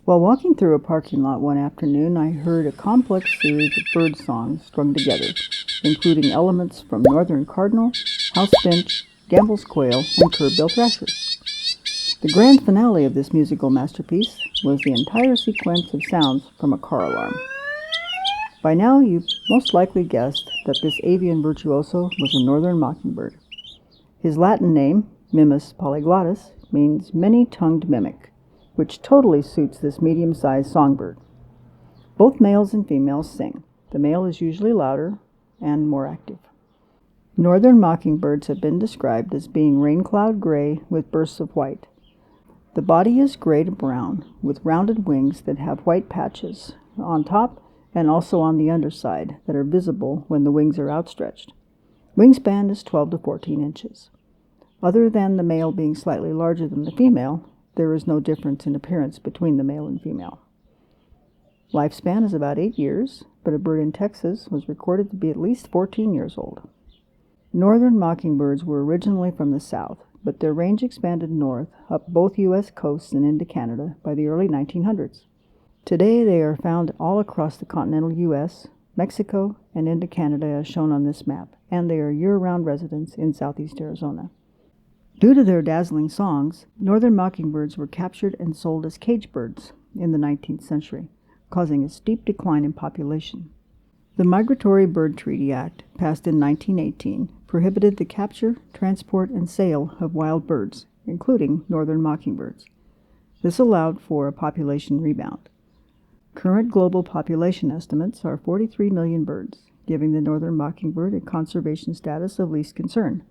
While walking through a parking lot one afternoon, I heard a complex series of bird songs strung together, including elements from northern cardinal, house finch, Gambel's quail, and curve-bill thrasher. The grand finale of this musical masterpiece was the entire sequence of sounds from a car alarm. By now, you've most likely guessed that this avian virtuoso was a northern mockingbird. His Latin name, Mimus polyglottus, means many-tongued mimic, which totally suits this medium-sized songbird. Both males and females sing. The male is usually louder and more active. Northern mockingbirds have been described as being rain-cloud gray with bursts of white. The body is gray to brown, with rounded wings that have white patches on top and also on the underside that are visible when the wings are outstretched. Wingspan is 12 to 14 inches. Other than the male being slightly larger than the female, there is no difference in appearance between the male and female. Lifespan is about 8 years, but a bird in Texas was recorded to be at least 14 years old. Northern mockingbirds were originally from the south, but their range expanded north, up both U.S. coasts and into Canada by the early 1900s. Today they are found all across the continental U.S., Mexico, and into Canada as shown on this map, and they are year-round residents in southeast Arizona. Due to their dazzling songs, northern mockingbirds were captured and sold as cage birds in the 19th century, causing a steep decline in population. The Migratory Bird Treaty Act, passed in 1918, prohibited the capture, transport, and sale of wild birds, including northern mockingbirds. This allowed for a population rebound. Current global population estimates are 43 million birds, giving the northern mockingbird a conservation status of least concern.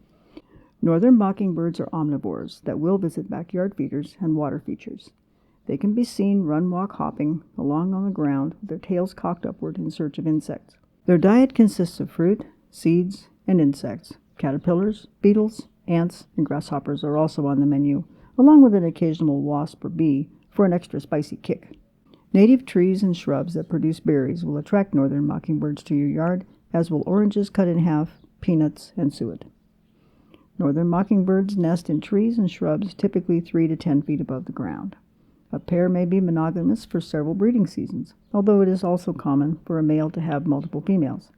Northern mockingbirds are omnivores that will visit backyard feeders and water features. They can be seen run-walk hopping along on the ground with their tails cocked upward in search of insects. Their diet consists of fruit, seeds, and insects. Caterpillars, beetles, ants, and grasshoppers are also on the menu, along with an occasional wasp or bee for an extra spicy kick. Native trees and shrubs that produce berries will attract northern mockingbirds to your yard, as will oranges cut in half, peanuts, and suet. Northern mockingbirds nest in trees and shrubs typically 3 to 10 feet above the ground. A pair may be monogamous for several breeding seasons, although it is also common for a male to have multiple females.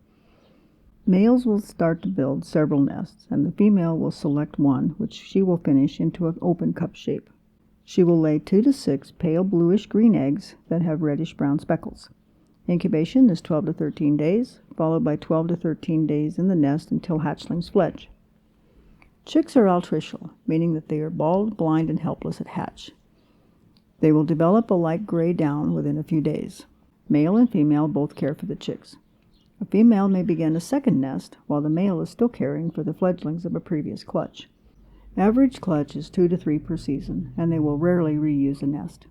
Males will start to build several nests, and the female will select one, which she will finish into an open cup shape. She will lay 2 to 6 pale bluish-green eggs that have reddish-brown speckles. Incubation is 12 to 13 days, followed by 12 to 13 days in the nest until hatchlings fledge. Chicks are altricial, meaning that they are bald, blind, and helpless at hatch. They will develop a light gray down within a few days. Male and female both care for the chicks. A female may begin a second nest while the male is still caring for the fledglings of a previous clutch. Average clutch is 2 to 3 per season, and they will rarely reuse a nest.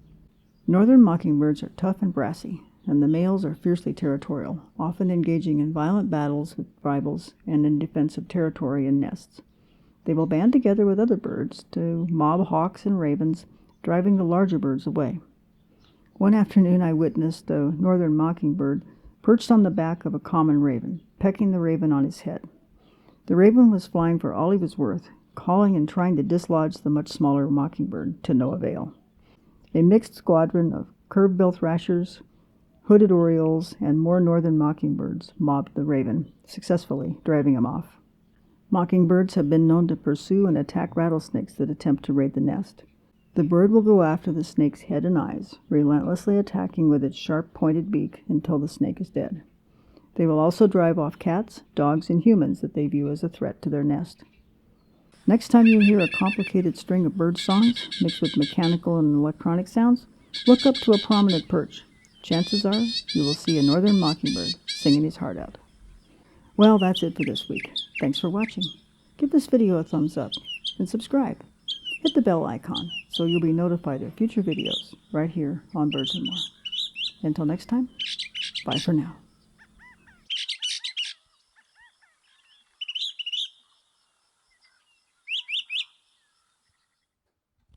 Northern mockingbirds are tough and brassy, and the males are fiercely territorial, often engaging in violent battles with rivals and in defense of territory and nests. They will band together with other birds to mob hawks and ravens, driving the larger birds away. One afternoon I witnessed a northern mockingbird perched on the back of a common raven, pecking the raven on his head. The raven was flying for all he was worth, calling and trying to dislodge the much smaller mockingbird, to no avail. A mixed squadron of curve-bill thrashers, hooded orioles, and more northern mockingbirds mobbed the raven, successfully driving him off. Mockingbirds have been known to pursue and attack rattlesnakes that attempt to raid the nest. The bird will go after the snake's head and eyes, relentlessly attacking with its sharp pointed beak until the snake is dead. They will also drive off cats, dogs, and humans that they view as a threat to their nest. Next time you hear a complicated string of bird songs mixed with mechanical and electronic sounds, look up to a prominent perch. Chances are you will see a northern mockingbird singing his heart out. Well, that's it for this week. Thanks for watching. Give this video a thumbs up and subscribe. Hit the bell icon so you'll be notified of future videos right here on Birds and More. Until next time, bye for now.